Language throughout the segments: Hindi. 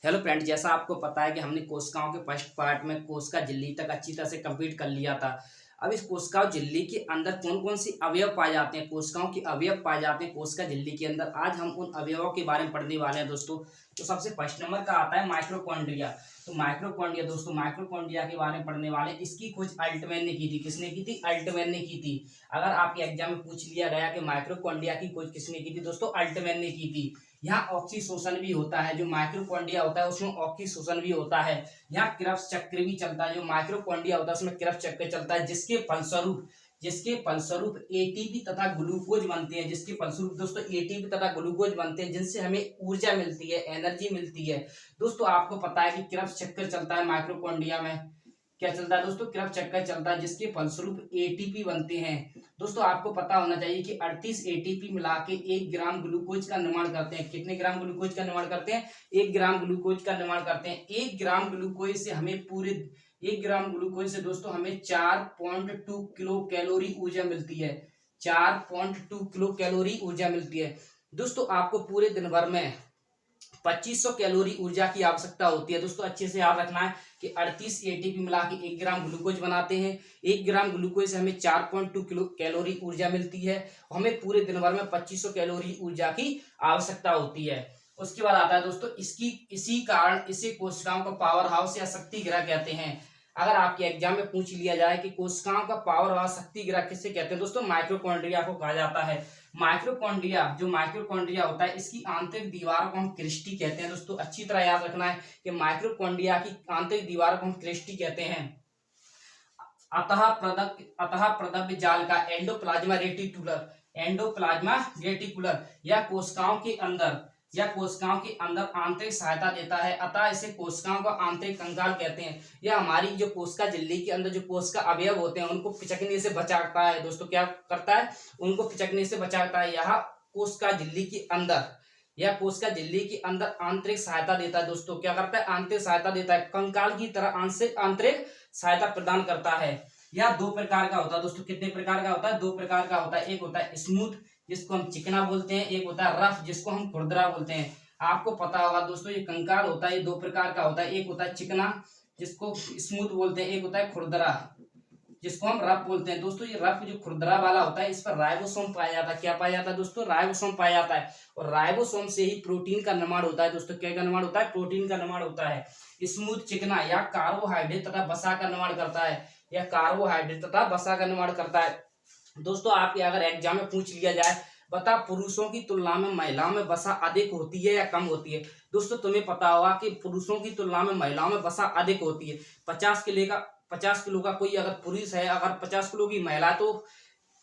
हेलो फ्रेंड, जैसा आपको पता है कि हमने कोशिकाओं के फर्स्ट पार्ट में कोशिका झिल्ली तक अच्छी तरह से कंप्लीट कर लिया था। अब इस कोशिका झिल्ली के अंदर कौन कौन सी अवयव पाए जाते हैं, कोशिकाओं के अवयव पाए जाते हैं कोशिका झिल्ली के अंदर। आज हम उन अवयवों के बारे में पढ़ने वाले हैं दोस्तों। तो सबसे फर्स्ट नंबर का आता है माइक्रोकॉन्ड्रिया। तो माइक्रोकॉन्ड्रिया दोस्तों, माइक्रोकॉन्ड्रिया के बारे में पढ़ने वाले हैं। इसकी खोज अल्टमैन ने की थी। किसने की थी? अल्टमैन ने की थी। अगर आपके एग्जाम में पूछ लिया गया कि माइक्रोकॉन्ड्रिया की खोज किसने की थी, दोस्तों अल्टमैन ने की थी। यहाँ ऑक्सीशोषण भी होता है, जो माइक्रोकॉन्ड्रिया होता है उसमें ऑक्सीशोषण भी होता है। यहाँ क्रेब्स चक्र भी चलता है, जो माइक्रोकॉन्ड्रिया होता है उसमें क्रेब्स चक्र चलता है, जिसके फलस्वरूप एटीपी तथा ग्लूकोज बनते हैं। जिसके फलस्वरूप दोस्तों एटीपी तथा ग्लूकोज बनते हैं, जिनसे हमें ऊर्जा मिलती है, एनर्जी मिलती है। दोस्तों आपको पता है कि क्रेब्स चक्र चलता है माइक्रोकॉन्ड्रिया में। क्या चलता है दोस्तों? क्रेब्स चक्कर चलता है, जिसके फलस्वरूप एटीपी बनते हैं। दोस्तों आपको पता होना चाहिए कि 38 एटीपी मिला के 1 ग्राम ग्लूकोज का निर्माण करते हैं। कितने ग्राम ग्लूकोज का निर्माण करते हैं? 1 ग्राम ग्लूकोज का निर्माण करते हैं। 1 ग्राम ग्लूकोज से दोस्तों हमें 4.2 किलो कैलोरी ऊर्जा मिलती है। 4.2 किलो कैलोरी ऊर्जा मिलती है। दोस्तों आपको पूरे दिन भर में 2500 कैलोरी ऊर्जा की आवश्यकता होती है। दोस्तों अच्छे से याद रखना है कि 38 एटीपी मिला के 1 ग्राम ग्लूकोज बनाते हैं। 1 ग्राम ग्लूकोज से हमें 4.2 किलो कैलोरी ऊर्जा मिलती है। हमें पूरे दिन भर में 2500 कैलोरी ऊर्जा की आवश्यकता होती है। उसके बाद आता है दोस्तों इसी कारण इसे कोशिकाओं का पावर हाउस या शक्ति गृह कहते हैं। अगर आपके एग्जाम में पूछ लिया जाए कि कोशिकाओं का पावर हाउस शक्ति गृह किसे कहते हैं, दोस्तों माइक्रोकॉन्ड्रिया को कहा जाता है। माइक्रोकॉन्ड्रिया होता है, इसकी आंतरिक दीवार को हम क्रिस्टी कहते हैं। दोस्तों अच्छी तरह याद रखना है कि माइक्रोकॉन्ड्रिया की आंतरिक दीवार को हम क्रिस्टी कहते हैं। अतः प्रदब्ध जाल का एंडोप्लाज्मा रेटिकुलर या कोशिकाओं के अंदर आंतरिक सहायता देता है। अतः इसे कोशिकाओं का आंतरिक कंकाल कहते हैं। यह हमारी जो कोशिका झिल्ली के अंदर जो कोशिका अवयव होते हैं उनको पिचकने से बचाता है। दोस्तों क्या करता है? उनको पिचकने से बचाता है। कोशिका झिल्ली के अंदर कोशिका झिल्ली के अंदर आंतरिक सहायता देता है। दोस्तों क्या करता है? आंतरिक सहायता देता है, कंकाल की तरह आंतरिक सहायता प्रदान करता है। यह 2 प्रकार का होता है। दोस्तों कितने प्रकार का होता है? 2 प्रकार का होता है। एक होता है स्मूथ, जिसको हम चिकना बोलते हैं। एक होता है रफ, जिसको हम खुरदरा बोलते हैं। आपको पता होगा दोस्तों ये कंकाल होता है, ये 2 प्रकार का होता है। एक होता है चिकना, जिसको स्मूथ बोलते हैं। एक होता है खुरदरा, जिसको हम रफ बोलते हैं। दोस्तों ये रफ जो खुरदरा वाला होता है, इस पर राइबोसोम पाया जाता है। क्या पाया जाता है दोस्तों? राइबोसोम पाया जाता है। और राइबोसोम से ही प्रोटीन का निर्माण होता है। दोस्तों क्या का निर्माण होता है? प्रोटीन का निर्माण होता है। स्मूथ चिकना या कार्बोहाइड्रेट तथा वसा का निर्माण करता है। दोस्तों आपके अगर एग्जाम में पूछ लिया जाए, बता पुरुषों की तुलना में महिलाओं में वसा अधिक होती है या कम होती है? दोस्तों तुम्हें पता होगा कि पुरुषों की तुलना में महिलाओं में वसा अधिक होती है। 50 किलो का कोई अगर पुरुष है, अगर 50 किलो की महिला, तो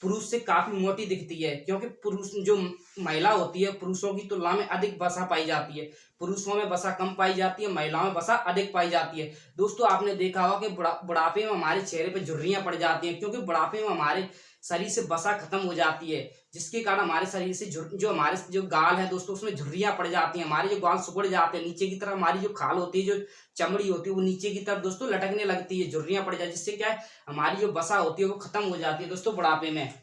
पुरुष से काफी मोटी दिखती है, क्योंकि पुरुष जो महिला होती है पुरुषों की तुलना में अधिक वसा पाई जाती है। पुरुषों में वसा कम पाई जाती है, महिलाओं में वसा अधिक पाई जाती है। दोस्तों आपने देखा होगा कि बुढ़ापे में हमारे चेहरे पे झुर्रियां पड़ जाती हैं, क्योंकि बुढ़ापे में हमारे शरीर से वसा खत्म हो जाती है, जिसके कारण हमारे शरीर से हमारे जो गाल है दोस्तों उसमें झुर्रियां पड़ जाती हैं। हमारे जो गाल सिकुड़ जाते हैं, नीचे की तरफ हमारी जो खाल होती है, जो चमड़ी होती है, वो नीचे की तरफ दोस्तों लटकने लगती है, झुर्रियां पड़ जाती है, जिससे क्या है हमारी जो वसा होती है वो खत्म हो जाती है दोस्तों बुढ़ापे में।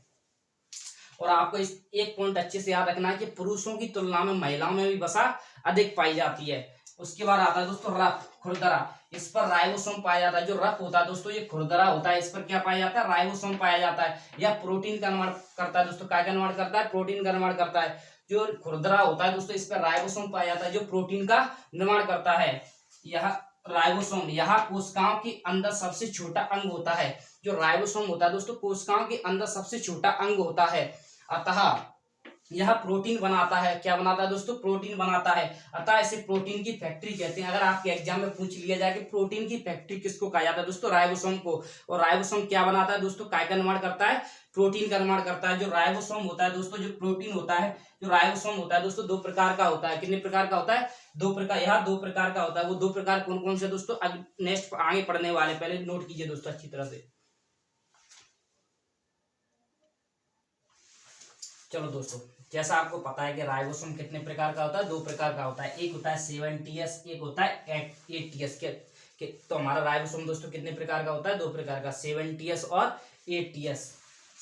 और आपको इस एक पॉइंट अच्छे से याद रखना है कि पुरुषों की तुलना में महिलाओं में भी वसा अधिक पाई जाती है। उसके बाद आता है दोस्तों रफ, खुरदरा। इस पर राइबोसोम पाया जाता है। जो रफ होता है दोस्तों, ये खुरदरा होता है, इस पर क्या पाया जाता है? राइबोसोम पाया जाता है। यह प्रोटीन का निर्माण करता है। दोस्तों क्या का निर्माण करता है? प्रोटीन का निर्माण करता है। जो खुरदरा होता है दोस्तों, इस पर राइबोसोम पाया जाता है, जो प्रोटीन का निर्माण करता है। यह राइबोसोम कोशिकाओं के अंदर सबसे छोटा अंग होता है। जो राइबोसोम होता है दोस्तों, कोशिकाओं के अंदर सबसे छोटा अंग होता है। अतः यह प्रोटीन बनाता है। क्या बनाता है दोस्तों? प्रोटीन बनाता है। अतः इसे प्रोटीन की फैक्ट्री कहते हैं। अगर आपके एग्जाम में पूछ लिया जाए कि प्रोटीन की फैक्ट्री किसको कहा जाता है, दोस्तों राइबोसोम को। और राइबोसोम क्या बनाता है दोस्तों? काय का निर्माण करता है? प्रोटीन का निर्माण करता है। जो राइबोसोम होता है दोस्तों, जो प्रोटीन होता है, जो राइबोसोम होता है दोस्तों 2 प्रकार का होता है। कितने प्रकार का होता है? 2 प्रकार। यह 2 प्रकार का होता है। वो 2 प्रकार कौन कौन से दोस्तों नेक्स्ट आगे पढ़ने वाले, पहले नोट कीजिए दोस्तों अच्छी तरह से। चलो दोस्तों, जैसा आपको पता है कि राइबोसोम कितने प्रकार का होता है? 2 प्रकार का होता है। एक होता है 7ts, एक होता है 8ts के। तो हमारा राइबोसोम दोस्तों कितने प्रकार का होता है? 2 प्रकार का, 7ts और 8ts।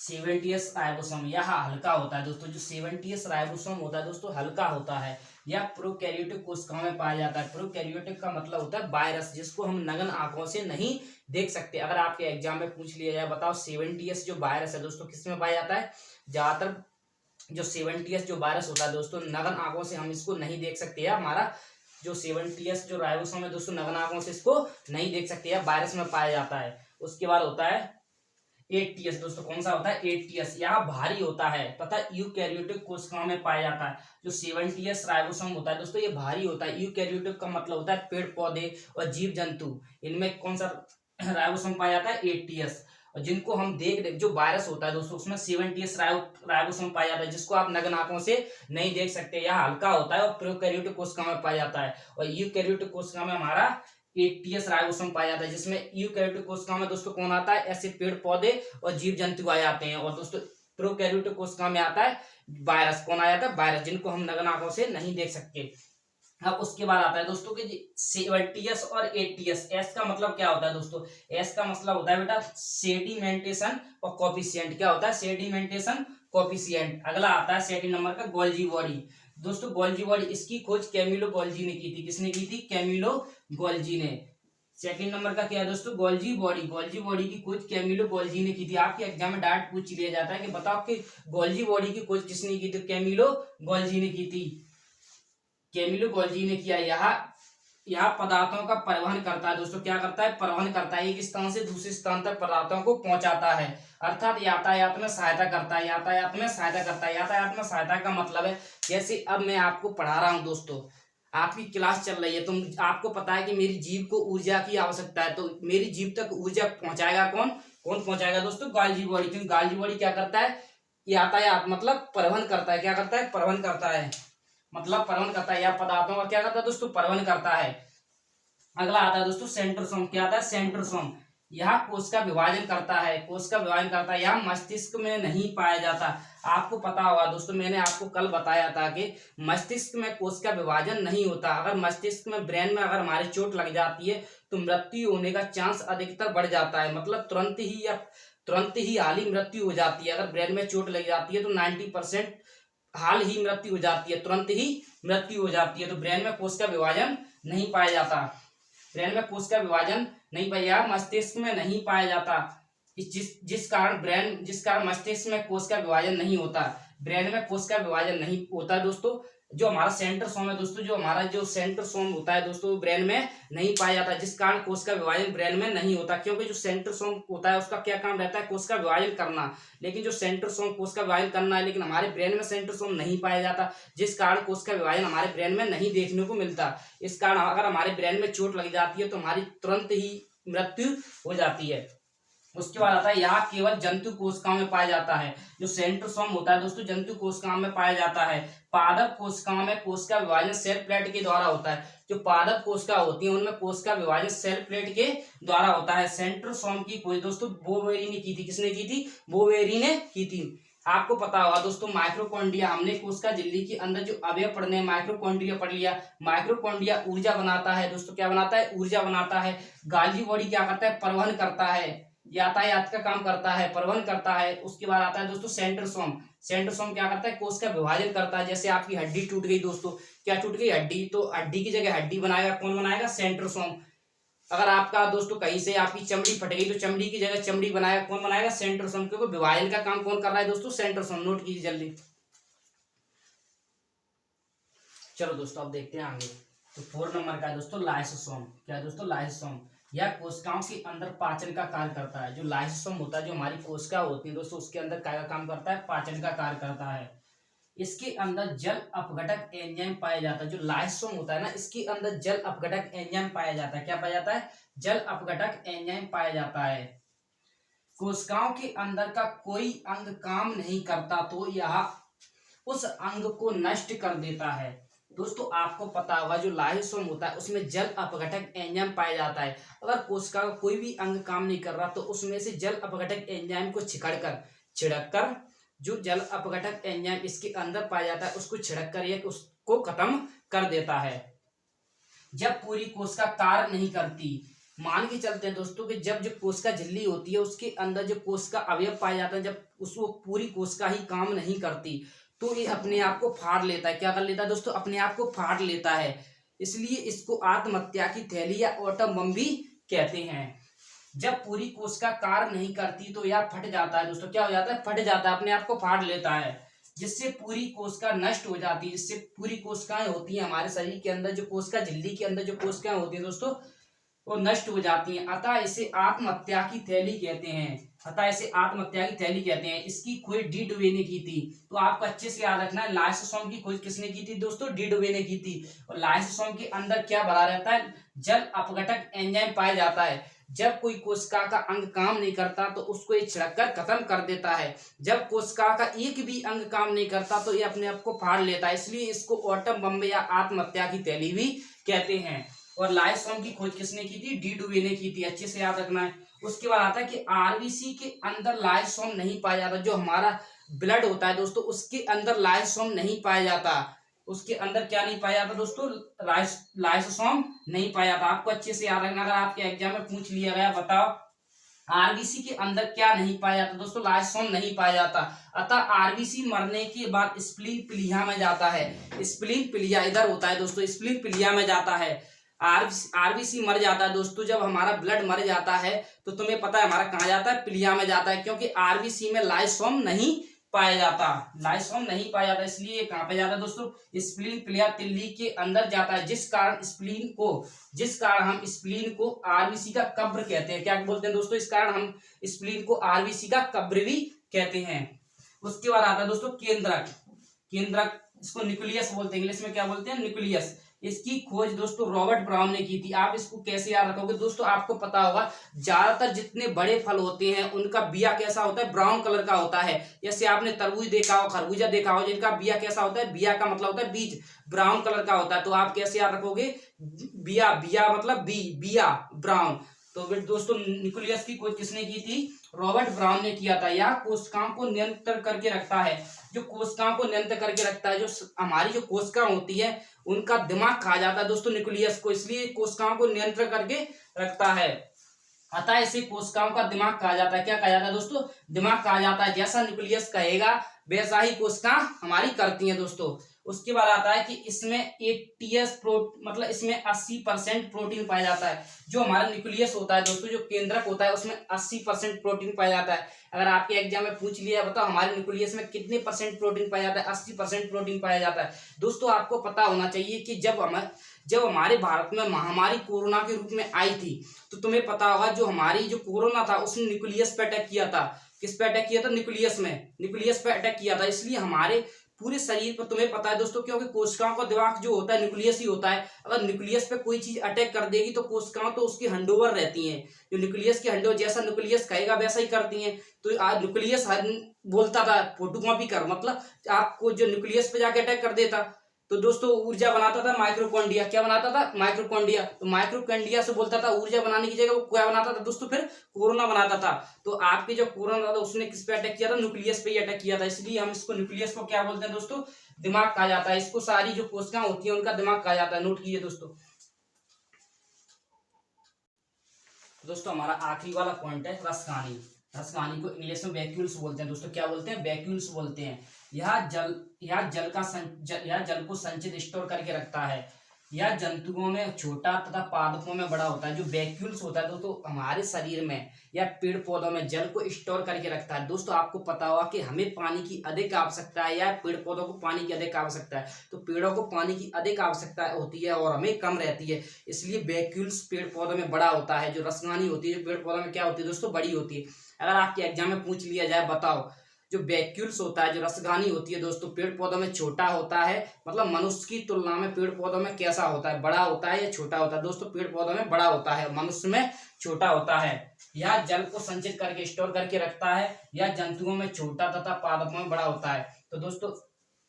सेवेंटियस राइबोसोम यह हल्का होता है दोस्तों। जो सेवेंटियस राइबोसोम होता है दोस्तों हल्का होता है। यह प्रोकैरियोटिक कोशिकाओं में पाया जाता है। प्रोकैरियोटिक का मतलब होता है वायरस, जिसको हम नग्न आंखों से नहीं देख सकते। अगर आपके एग्जाम में पूछ लिया जाए बताओ सेवेंटियस जो वायरस है दोस्तों किसमें पाया जाता है, ज्यादातर जो सेवेंटियस जो वायरस होता है दोस्तों नग्न आंखों से हम इसको नहीं देख सकते। हमारा जो सेवेंटियस जो राइबोसोम है दोस्तों नग्न आंखों से इसको नहीं देख सकते, या वायरस में पाया जाता है। उसके बाद होता है एटीएस दोस्तों। कौन सा होता है? एटीएस। यह भारी होता है तथा यूकैरियोटिक कोशिकाओं में पाया जाता है। जो सेवेंटियस राइबोसोम होता है दोस्तों ये भारी होता है। यूकैरियोटिक का मतलब होता है पेड़ पौधे और जीव जंतु, इनमें कौन सा राइबोसोम पाया जाता है? एटीएस। और जिनको हम देख जो वायरस होता है दोस्तों उसमें सेवेंटियस राइबोसोम पाया जाता है, जिसको आप नग्न आंखों से नहीं देख सकते। यह हल्का होता है और प्रोकैरियोटिक कोशिकाओं में पाया जाता है। और यूकैरियोटिक कोशिकाओं में हमारा एटीएस राइबोसोम पाया जाता है, जिसमें यूकैरियोटिक कोशिकाओं में दोस्तों कौन आता है? ऐसे पेड़ पौधे और जीव जंतु आ जाते हैं। और दोस्तों प्रोकैरियोटिक कोशिकाओं में आता है वायरस। कौन आ जाता है? वायरस, जिनको हम नग्न आंखों से नहीं देख सकते। अब उसके बाद आता है दोस्तों कि सेवेंटियस और एटीएस। एस का मतलब क्या होता है दोस्तों? एस का मतलब होता है बेटा सेडिमेंटेशन और कोफिशिएंट। क्या होता है? Sedimentation coefficient. अगला आता है सेकंड नंबर का गोल्जी बॉडी। दोस्तों गोल्जी बॉडी इसकी खोज कैमिलो गोल्जी ने की थी। किसने की थी? कैमिलो गोल्जी ने। सेकंड नंबर का क्या है दोस्तों? Golgi body. गोल्जी बॉडी की खोज कैमिलो गोल्जी ने की थी। आपके एग्जाम में डायरेक्ट पूछ लिया जाता है कि बताओ कि गोल्जी बॉडी की खोज किसने की थी? कैमिलो गोल्जी ने की थी। कैमिलो गोल्जी ने किया। यह पदार्थों का परिवहन करता है दोस्तों। क्या करता है? परिवहन करता है। एक स्थान से दूसरे स्थान तक पदार्थों को पहुंचाता है, अर्थात यातायात में सहायता करता है। यातायात में सहायता करता है। यातायात में सहायता का मतलब है जैसे अब मैं आपको पढ़ा रहा हूं दोस्तों, आपकी क्लास चल रही है, तुम आपको पता है कि मेरी जीभ को ऊर्जा की आवश्यकता है, तो मेरी जीभ तक ऊर्जा पहुंचाएगा कौन? कौन पहुंचाएगा दोस्तों? Golgi body. क्योंकि गोल्जी बॉडी क्या करता है? यातायात मतलब परिवहन करता है। क्या करता है? परिवहन करता है, मतलब परिवहन करता है। या पदार्थों का क्या करता है दोस्तों? परिवहन करता है। अगला आता है दोस्तों सेंट्रोसोम। क्या आता है? सेंट्रोसोम। यह कोश का विभाजन करता है। कोश का विभाजन करता है। यह मस्तिष्क में नहीं पाया जाता। आपको पता होगा दोस्तों, मैंने आपको कल बताया था कि मस्तिष्क में कोश का विभाजन नहीं होता। अगर मस्तिष्क में ब्रेन में अगर हमारी चोट लग जाती है तो मृत्यु होने का चांस अधिकतर बढ़ जाता है, मतलब तुरंत ही हाली मृत्यु हो जाती है। अगर ब्रेन में चोट लग जाती है तो 90% हाल ही मृत्यु हो जाती है, तुरंत ही मृत्यु हो जाती है। तो ब्रेन में कोश का विभाजन नहीं पाया जाता। ब्रेन में कोश का विभाजन नहीं पाया, मस्तिष्क में नहीं पाया जाता। जिस कारण मस्तिष्क में कोश का विभाजन नहीं होता, ब्रेन में कोश का विभाजन नहीं होता दोस्तों। जो हमारा सेंट्रोसोम है दोस्तों, जो हमारा जो सेंट्रोसोम होता है दोस्तों ब्रेन में नहीं पाया जाता, जिस कारण कोश का विभाजन ब्रेन में नहीं होता। क्योंकि जो सेंट्रोसोम होता है उसका क्या काम रहता है? कोश का विभाजन करना। लेकिन जो सेंट्रोसोम कोश का विभाजन करना है, लेकिन हमारे ब्रेन में सेंट्रोसोम नहीं पाया जाता, जिस कारण कोश का विभाजन हमारे ब्रेन में नहीं देखने को मिलता। इस कारण अगर हमारे ब्रेन में चोट लग जाती है तो हमारी तुरंत ही मृत्यु हो जाती है। उसके बाद आता है यह केवल जंतु कोशिकाओं में पाया जाता है। जो सेंट्रोसोम होता है दोस्तों जंतु कोशिकाओं में पाया जाता है। पादप कोशिकाओं में कोश का विभाजन सेल प्लेट के द्वारा होता है। जो पादप कोशिका होती है उनमें कोश का विभाजन सेल प्लेट के द्वारा होता है। सेंट्रोसोम की खोज दोस्तों बोवेरी ने की थी। किसने की थी? बोवेरी ने की थी। आपको पता होगा दोस्तों माइक्रोकॉन्ड्रिया, हमने कोशिका झिल्ली के अंदर जो अवयव पढ़ने हैं माइक्रोकॉन्ड्रिया पढ़ लिया। माइक्रोकॉन्ड्रिया ऊर्जा बनाता है दोस्तों। क्या बनाता है? ऊर्जा बनाता है। गोल्जी बॉडी क्या करता है? परिवहन करता है, यातायात का काम करता है, परिवहन करता है। उसके बाद आता है दोस्तों सेंट्रोसोम। सेंट्रोसोम क्या करता है? कोश का विभाजन करता है। जैसे आपकी हड्डी टूट गई दोस्तों, क्या टूट गई? हड्डी, तो हड्डी की जगह हड्डी बनाएगा कौन? बनाएगा? सेंट्रोसोम। अगर आपका दोस्तों कहीं से आपकी चमड़ी फट गई तो चमड़ी की जगह चमड़ी बनाएगा कौन? बनाएगा? सेंट्रोसोम। क्योंकि विभाजन का काम कौन कर रहा है दोस्तों? सेंट्रोसोम। नोट कीजिए जल्दी। चलो दोस्तों अब देखते हैं आगे। तो 4 नंबर का है दोस्तों लाइसोसोम। क्या है दोस्तों? लाइसोसोम। यह कोशिकाओं के अंदर पाचन का कार्य करता है। जो लाइसोसोम होता है, जो हमारी कोशिका होती है दोस्तों, उसके अंदर क्या काम करता है? पाचन का कार्य करता है। इसके अंदर जल अपघटक एंजाइम पाया जाता है। जो लाइसोसोम होता है ना, इसके अंदर जल अपघटक एंजाइम पाया जाता है। क्या पाया जाता है? जल अपघटक एंजाइम पाया जाता है। कोशिकाओं के अंदर का कोई अंग काम नहीं करता तो यह उस अंग को नष्ट कर देता है। दोस्तों आपको पता होगा जो लाइसोसोम होता है उसमें जल अपघटक एंजाइम पाया जाता है। अगर कोशिका का कोई भी अंग काम नहीं कर रहा तो उसमें से जल अपघटक एंजाइम को छिड़क कर जो जल अपघटक एंजाइम इसके अंदर पाया जाता है उसको छिड़क कर यह उसको खत्म कर देता है। जब पूरी कोशिका कार्य नहीं करती, मान के चलते हैं दोस्तों कि जब जो कोशिका झिल्ली होती है उसके अंदर जो कोशिका अवयव पाए जाते हैं, जब उसको पूरी कोशिका ही काम नहीं करती तो ये अपने आप को फाड़ लेता है। क्या कर लेता है दोस्तों? अपने आप को फाड़ लेता है। इसलिए इसको आत्महत्या की थैली या ऑटम बम भी कहते हैं। जब पूरी कोशिका कार्य नहीं करती तो यह फट जाता है दोस्तों। क्या हो जाता है? फट जाता है, अपने आप को फाड़ लेता है, जिससे पूरी कोशिका नष्ट हो जाती है। जिससे पूरी कोशिकाएं होती हैं हमारे शरीर के अंदर, जो कोशिका झिल्ली के अंदर जो कोशिकाएं होती हैं दोस्तों वो नष्ट हो जाती हैं। अतः इसे आत्महत्या की थैली कहते हैं। अतः इसे आत्महत्या की थैली कहते हैं। इसकी खोज डी डुवे ने की थी। तो आपको अच्छे से याद रखना है, लाइसोसोम की खोज किसने की थी दोस्तों? डी डुवे ने की थी। और लाइसोसोम के अंदर क्या भरा रहता है? जल अपघटक एंजाइम पाया जाता है। जब कोई कोशिका का अंग काम नहीं करता तो उसको ये छिड़क कर खत्म कर देता है। जब कोशिका का एक भी अंग काम नहीं करता तो ये अपने आप को फाड़ लेता है। इसलिए इसको ऑटम बम या आत्महत्या की थैली भी कहते हैं। और लाइसोसोम की खोज किसने की थी? डी डुवे ने की थी। अच्छे से याद रखना है। उसके बाद आता है कि आरबीसी के अंदर लाइसोसोम नहीं पाया जाता। जो हमारा ब्लड होता है दोस्तों उसके अंदर लाइसोसोम नहीं पाया जाता। उसके अंदर क्या नहीं पाया जाता दोस्तों? लाइसोसोम नहीं पाया जाता। आपको अच्छे से याद रखना। अगर आपके एग्जाम में पूछ लिया गया बताओ आरबीसी के अंदर क्या नहीं पाया जाता दोस्तों? लाइसोसोम नहीं पाया जाता। अतः आरबीसी मरने के बाद स्प्लीन प्लीहा में जाता है। स्प्लीन प्लीहा इधर होता है दोस्तों, स्प्लीन प्लीहा में जाता है। आरबीसी मर जाता है दोस्तों। जब हमारा ब्लड मर जाता है तो तुम्हें पता है हमारा कहाँ जाता है? प्लीहा में जाता है, क्योंकि आरबीसी में लाइसोसोम नहीं पाया जाता। लाइसोसोम नहीं पाया जाता, इसलिए कहाँ पे जाता है दोस्तों? स्प्लीन प्लीहा तिल्ली के अंदर जाता है। जिस कारण हम स्प्लीन को आरबीसी का कब्र कहते हैं। क्या बोलते हैं दोस्तों? इस कारण हम स्प्लीन को आरबीसी का कब्र भी कहते हैं। उसके बाद आता है दोस्तों केंद्रक, इसको न्यूक्लियस बोलते हैं। इंग्लिश में क्या बोलते हैं? न्यूक्लियस। इसकी खोज दोस्तों रॉबर्ट ब्राउन ने की थी। आप इसको कैसे याद रखोगे दोस्तों? आपको पता होगा ज्यादातर जितने बड़े फल होते हैं उनका बिया कैसा होता है? ब्राउन कलर का होता है। जैसे आपने तरबूज देखा हो, खरबूजा देखा हो, जिनका बिया कैसा होता है? बिया का मतलब होता है बीज, ब्राउन कलर का होता है। तो आप कैसे याद रखोगे? बिया मतलब बिया ब्राउन। तो फिर दोस्तों न्यूक्लियस की खोज किसने की थी? रॉबर्ट ब्राउन ने किया था। यह कोशिकाओं को नियंत्रण करके रखता है। जो कोशिकाओं को नियंत्रण करके रखता है, जो हमारी जो कोशिका होती है उनका दिमाग कहा जाता है दोस्तों न्यूक्लियस को। इसलिए कोशिकाओं को नियंत्रण करके रखता है। अतः इसे कोशिकाओं का दिमाग कहा जाता है। क्या कहा जाता है दोस्तों? दिमाग कहा जाता है। जैसा न्यूक्लियस कहेगा वैसा ही कोशिका हमारी करती हैं दोस्तों। उसके बाद आता है कि इसमें 80% प्रोटीन पाया जाता है। जो हमारा न्यूक्लियस होता है दोस्तों, जो केंद्रक होता है उसमें 80% प्रोटीन पाया जाता है। अगर आपके एग्जाम में पूछ लिया बताओ हमारे न्यूक्लियस में कितने परसेंट प्रोटीन पाया जाता है? 80% प्रोटीन पाया जाता है। दोस्तों आपको पता होना चाहिए कि जब हमारे भारत में महामारी कोरोना के रूप में आई थी तो तुम्हें पता होगा जो कोरोना था उसने न्यूक्लियस पे अटैक किया था। किस पे अटैक किया था? न्यूक्लियस पे अटैक किया था। इसलिए हमारे पूरे शरीर पर तुम्हें पता है दोस्तों, क्योंकि कोशिकाओं का दिमाग जो होता है न्यूक्लियस ही होता है। अगर न्यूक्लियस पे कोई चीज अटैक कर देगी तो कोशिकाओं तो उसकी हैंडओवर रहती हैं। जो न्यूक्लियस की हैंडओवर, जैसा न्यूक्लियस कहेगा वैसा ही करती हैं। तो आज न्यूक्लियस बोलता था फोटोकॉपी कर, मतलब आपको जो न्यूक्लियस पे जाके अटैक कर देता तो दोस्तों ऊर्जा बनाता था माइक्रोकॉन्ड्रिया। क्या बनाता था? माइक्रोकॉन्ड्रिया। तो माइक्रोकॉन्ड्रिया से बोलता था ऊर्जा बनाने की जगह वो क्या बनाता था दोस्तों? फिर कोरोना बनाता था। तो आपके जो कोरोना था उसने किस पे अटैक किया था? न्यूक्लियस पे ही अटैक किया था। इसलिए हम इसको न्यूक्लियस को क्या बोलते हैं दोस्तों? दिमाग कहा जाता है। इसको सारी जो कोशिकाएं होती है उनका दिमाग कहा जाता है। नोट कीजिए दोस्तों हमारा आखिरी वाला पॉइंट है रसगानी। रसगानी को इंग्लिश में वैक्यूल्स बोलते हैं दोस्तों। क्या बोलते हैं? वैक्यूल्स बोलते हैं। यह जल को संचित स्टोर करके रखता है। यह जंतुओं में छोटा तथा पादपों में बड़ा होता है। जो वैक्यूल्स होता है दोस्तों हमारे शरीर में या पेड़ पौधों में जल को स्टोर करके रखता है। दोस्तों आपको पता होगा कि हमें पानी की अधिक आवश्यकता है या पेड़ पौधों को पानी की अधिक आवश्यकता है। तो पेड़ों को पानी की अधिक आवश्यकता होती है और हमें कम रहती है। इसलिए वैक्यूल्स पेड़ पौधों में बड़ा होता है। जो रसगानी होती है पेड़ पौधों में क्या होती है दोस्तों? बड़ी होती है। अगर आपके एग्जाम में पूछ लिया जाए बताओ जो वैक्यूल्स होता है, जो रसगानी होती है दोस्तों पेड़ पौधों में छोटा होता है, मतलब मनुष्य की तुलना में पेड़ पौधों में कैसा होता है? बड़ा होता है या छोटा होता है? दोस्तों पेड़ पौधों में बड़ा होता है, मनुष्य में छोटा होता है। यह जल को संचित करके स्टोर करके रखता है। यह जंतुओं में छोटा तथा पादपों में बड़ा होता है। तो दोस्तों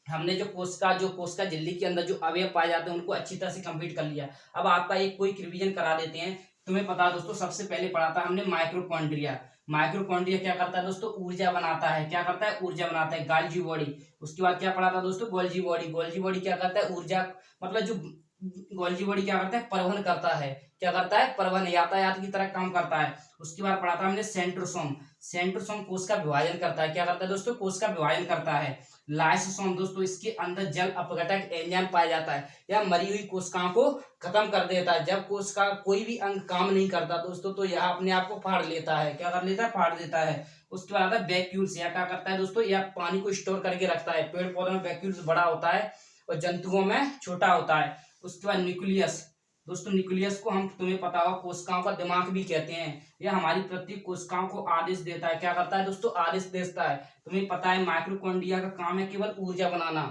हमने जो कोशिका झिल्ली के अंदर जो अवयव पाए जाते हैं उनको अच्छी तरह से कंप्लीट कर लिया। अब आपका एक कोई रिवीजन करा देते हैं। तुम्हें पता है दोस्तों सबसे पहले पढ़ा था हमने माइक्रोकॉन्ड्रिया। माइक्रोकॉन्ड्रिया क्या करता है दोस्तों? ऊर्जा बनाता है। क्या करता है? ऊर्जा बनाता है। Golgi body. उसके बाद क्या पढ़ा था दोस्तों? Golgi body. गोल्जी बॉडी क्या करता है? ऊर्जा, मतलब जो गोल्जी बॉडी क्या करता है, परिवहन करता है। क्या करता है, परिवहन, यातायात की तरह काम करता है। उसके बाद पढ़ा था हमने सेंट्रोसोम। सेंट्रोसोम कोश का विभाजन करता है। क्या करता है दोस्तों, कोश का विभाजन करता है। लाइसोसोम दोस्तों, इसके अंदर जल अपघटक एंजाइम पाया जाता है, यह मरी हुई कोशिकाओं को खत्म कर देता है। जब कोशिका कोई भी अंग काम नहीं करता दोस्तों, तो यह अपने आप को फाड़ लेता है। क्या कर लेता है, फाड़ देता है। उसके बाद आता है वैक्यूल्स। यह क्या करता है दोस्तों, यह पानी को स्टोर करके रखता है। पेड़ पौधों में वैक्यूल्स बड़ा होता है और जंतुओं में छोटा होता है। उसके बाद न्यूक्लियस। दोस्तों न्यूक्लियस को हम, तुम्हें पता होगा, कोशिकाओं का दिमाग भी कहते हैं। यह हमारी प्रत्येक कोशिकाओं को आदेश देता है। क्या करता है दोस्तों, आदेश देता है। तुम्हें पता है माइक्रोकॉन्ड्रिया का काम है केवल ऊर्जा बनाना।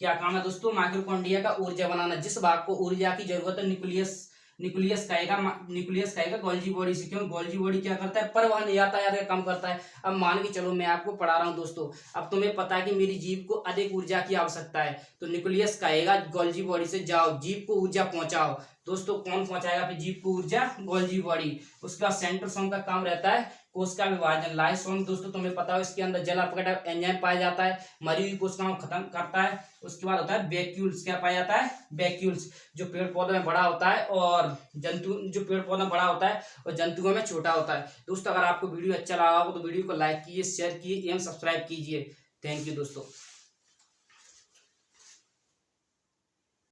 क्या काम है दोस्तों, माइक्रोकॉन्ड्रिया का ऊर्जा बनाना। जिस भाग को ऊर्जा की जरूरत है, न्यूक्लियस न्यूक्लियस कहेगा गोल्जी बॉडी से। क्यों, गोल्जी बॉडी क्या करता है, परिवहन, यातायात का काम करता है। अब मान के चलो मैं आपको पढ़ा रहा हूँ दोस्तों, अब तुम्हें पता है कि मेरी जीभ को अधिक ऊर्जा की आवश्यकता है, तो न्यूक्लियस कहेगा गोल्जी बॉडी से, जाओ जीभ को ऊर्जा पहुंचाओ। दोस्तों कौन पहुंचाएगा फिर जीभ को ऊर्जा, गोल्जी बॉडी। उसके बाद सेंट्रोसोम का काम रहता है कोश का विभाजन। लाइसोम दोस्तों तुम्हें पता हो, इसके अंदर जल अपघटक एंजाइम पाया जाता है, मरी हुई कोशिकाओं को खत्म करता है। उसके बाद होता है वैक्यूल्स। क्या पाया जाता है, वैक्यूल्स, जो पेड़ पौधों में बड़ा होता है और जो पेड़ पौधा बड़ा होता है और जंतुओं में छोटा होता है। दोस्तों अगर आपको वीडियो अच्छा लगा हो तो वीडियो को लाइक कीजिए, शेयर कीजिए एवं सब्सक्राइब कीजिए। थैंक यू दोस्तों।